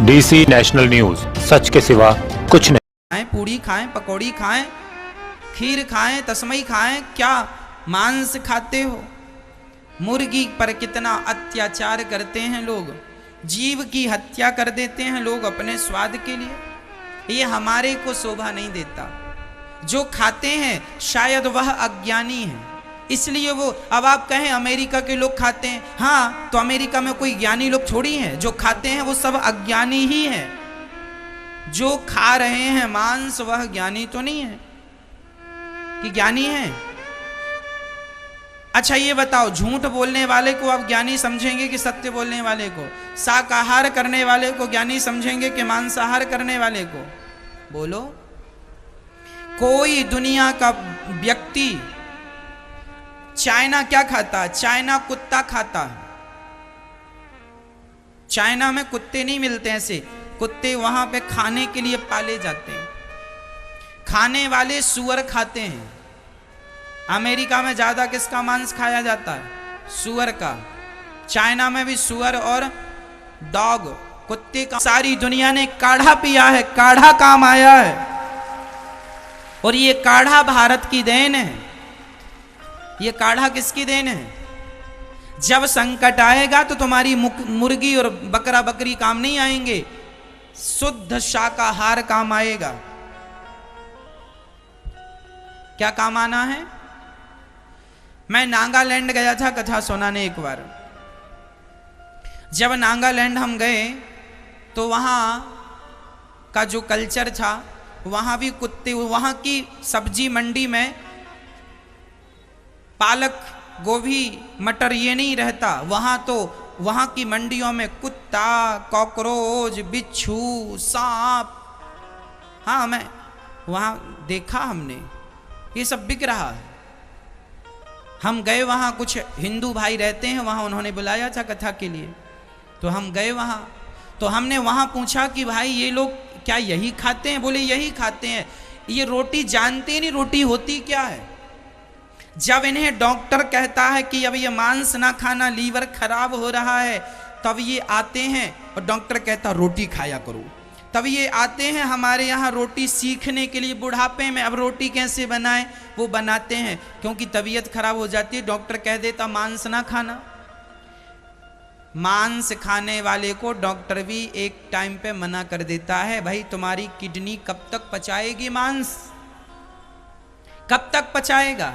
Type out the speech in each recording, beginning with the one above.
DC national news, सच के सिवा कुछ नहीं। खाएं, पूड़ी खाएं, पकौड़ी खाएं, खीर खाएं, तस्मई खाएं, क्या मांस खाते हो? मुर्गी पर कितना अत्याचार करते हैं लोग, जीव की हत्या कर देते हैं लोग अपने स्वाद के लिए। ये हमारे को शोभा नहीं देता। जो खाते हैं शायद वह अज्ञानी है, इसलिए वो। अब आप कहें अमेरिका के लोग खाते हैं, हाँ, तो अमेरिका में कोई ज्ञानी लोग थोड़ी हैं। जो खाते हैं वो सब अज्ञानी ही हैं। जो खा रहे हैं मांस वह ज्ञानी तो नहीं है कि ज्ञानी है? अच्छा ये बताओ, झूठ बोलने वाले को आप ज्ञानी समझेंगे कि सत्य बोलने वाले को? शाकाहार करने वाले को ज्ञानी समझेंगे कि मांसाहार करने वाले को? बोलो। कोई दुनिया का व्यक्ति, चाइना क्या खाता है? चाइना कुत्ता खाता है। चाइना में कुत्ते नहीं मिलते ऐसे, कुत्ते वहां पे खाने के लिए पाले जाते हैं। खाने वाले सुअर खाते हैं। अमेरिका में ज्यादा किसका मांस खाया जाता है? सुअर का। चाइना में भी सुअर और डॉग, कुत्ते का। सारी दुनिया ने काढ़ा पिया है, काढ़ा काम आया है, और ये काढ़ा भारत की देन है। ये काढ़ा किसकी देन है? जब संकट आएगा तो तुम्हारी मुर्गी और बकरा बकरी काम नहीं आएंगे, शुद्ध शाकाहार काम आएगा। क्या काम आना है? मैं नागालैंड गया था कथा सुनाने एक बार। जब नागालैंड हम गए तो वहां का जो कल्चर था, वहां भी कुत्ते, वहां की सब्जी मंडी में पालक, गोभी, मटर ये नहीं रहता। वहां तो वहां की मंडियों में कुत्ता, कॉकरोच, बिच्छू, सांप, हाँ मैं वहां देखा, हमने ये सब बिक रहा है। हम गए वहां, कुछ हिंदू भाई रहते हैं वहां, उन्होंने बुलाया था कथा के लिए, तो हम गए वहां। तो हमने वहां पूछा कि भाई ये लोग क्या यही खाते हैं? बोले यही खाते हैं। ये रोटी जानते नहीं रोटी होती क्या है। जब इन्हें डॉक्टर कहता है कि अब ये मांस ना खाना, लीवर खराब हो रहा है, तब ये आते हैं और डॉक्टर कहता रोटी खाया करो। तब ये आते हैं हमारे यहाँ रोटी सीखने के लिए बुढ़ापे में। अब रोटी कैसे बनाएं वो बनाते हैं, क्योंकि तबीयत खराब हो जाती है, डॉक्टर कह देता मांस ना खाना। मांस खाने वाले को डॉक्टर भी एक टाइम पे मना कर देता है, भाई तुम्हारी किडनी कब तक पचाएगी मांस? कब तक पचाएगा?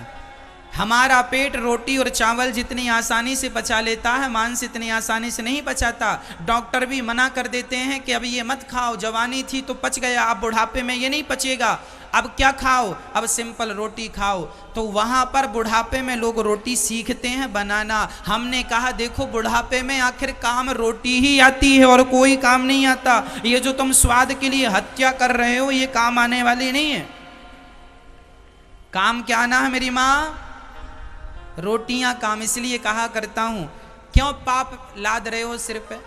हमारा पेट रोटी और चावल जितनी आसानी से पचा लेता है, मांस इतनी आसानी से नहीं पचाता। डॉक्टर भी मना कर देते हैं कि अब ये मत खाओ, जवानी थी तो पच गया, अब बुढ़ापे में ये नहीं पचेगा, अब क्या खाओ? अब सिंपल रोटी खाओ। तो वहां पर बुढ़ापे में लोग रोटी सीखते हैं बनाना। हमने कहा देखो बुढ़ापे में आखिर काम रोटी ही आती है और कोई काम नहीं आता। ये जो तुम स्वाद के लिए हत्या कर रहे हो ये काम आने वाली नहीं है। काम क्या आना है मेरी माँ? रोटियां काम। इसलिए कहा करता हूं, क्यों पाप लाद रहे हो सिर पे?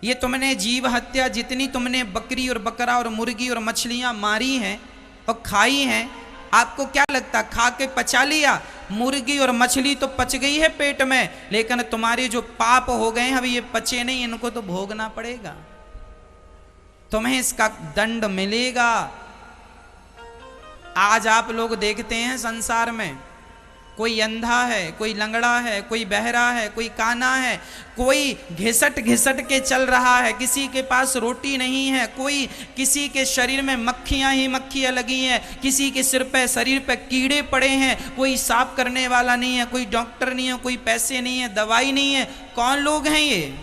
ये तुमने जीव हत्या, जितनी तुमने बकरी और बकरा और मुर्गी और मछलियां मारी हैं और खाई हैं, आपको क्या लगता खा के पचा लिया? मुर्गी और मछली तो पच गई है पेट में, लेकिन तुम्हारे जो पाप हो गए हैं अभी ये पचे नहीं, इनको तो भोगना पड़ेगा, तुम्हें इसका दंड मिलेगा। आज आप लोग देखते हैं संसार में, कोई अंधा है, कोई लंगड़ा है, कोई बहरा है, कोई काना है, कोई घिसट घिसट के चल रहा है, किसी के पास रोटी नहीं है, कोई किसी के शरीर में मक्खियां ही मक्खियां लगी हैं, किसी के सिर पे शरीर पे कीड़े पड़े हैं, कोई साफ करने वाला नहीं है, कोई डॉक्टर नहीं है, कोई पैसे नहीं है, दवाई नहीं है। कौन लोग हैं ये?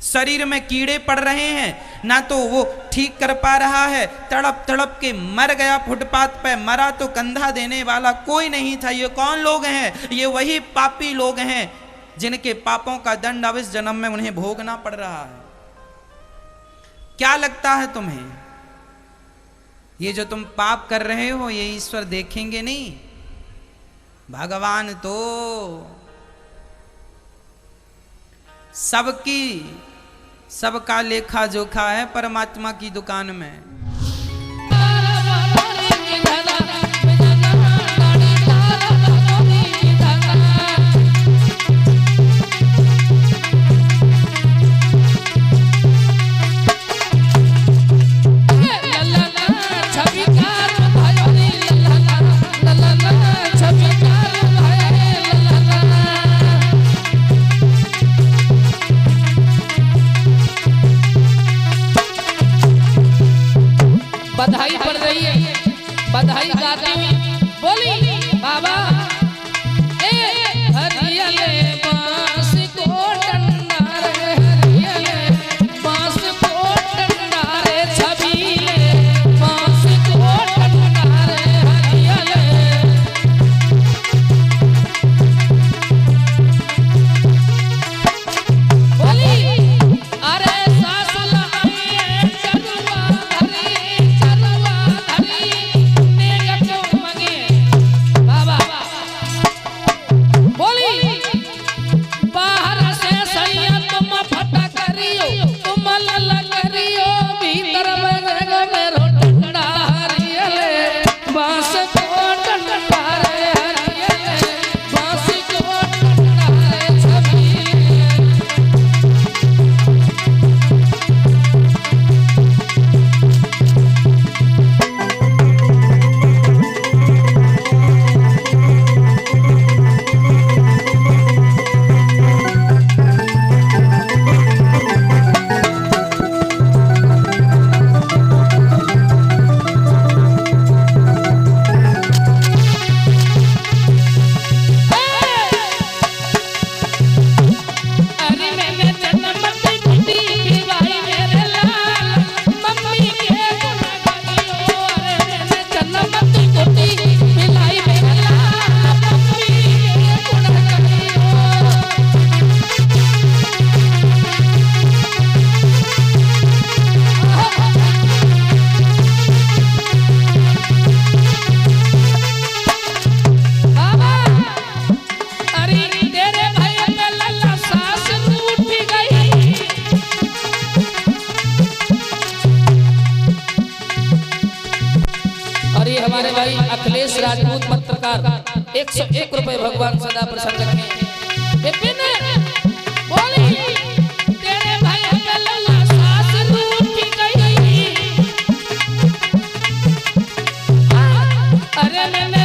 शरीर में कीड़े पड़ रहे हैं, ना तो वो ठीक कर पा रहा है, तड़प तड़प के मर गया फुटपाथ पे, मरा तो कंधा देने वाला कोई नहीं था। ये कौन लोग हैं? ये वही पापी लोग हैं जिनके पापों का दंड अब इस जन्म में उन्हें भोगना पड़ रहा है। क्या लगता है तुम्हें ये जो तुम पाप कर रहे हो ये ईश्वर देखेंगे नहीं? भगवान तो सबका लेखा जोखा है परमात्मा की दुकान में। बधाई गाती हुई बोली बाबा ए हरियले बांस को डंडा रे हरियले बांस को डंडा रे छबीले बांस को डंडा रे हरियले बोली अरे सास लाई चरुआ धरी नेगत मगे बाबा बोली बाहर से सैया तुम फटा करियो तुम लल करियो भीतर में रो डंडा हरियले बांस को डंडा रे हरियले बांस को डंडा रे छबीले अरे मैंने जन्मती कुटी भाई मेरे लाल मम्मी के गुण करियो अरे मैंने जन्मती कुटी भाई मेरे लाल मम्मी के गुण करियो बाबा अरे तेरे भाई पे लल्ला सास रूठ गई अरे हमारे भाई अखिलेश राजपूत पत्रकार 101 रुपए भगवान सदा प्रसन्न रखें विपिन बोली तेरे भाई पे लल्ला सास रूठ गई अरे मैंने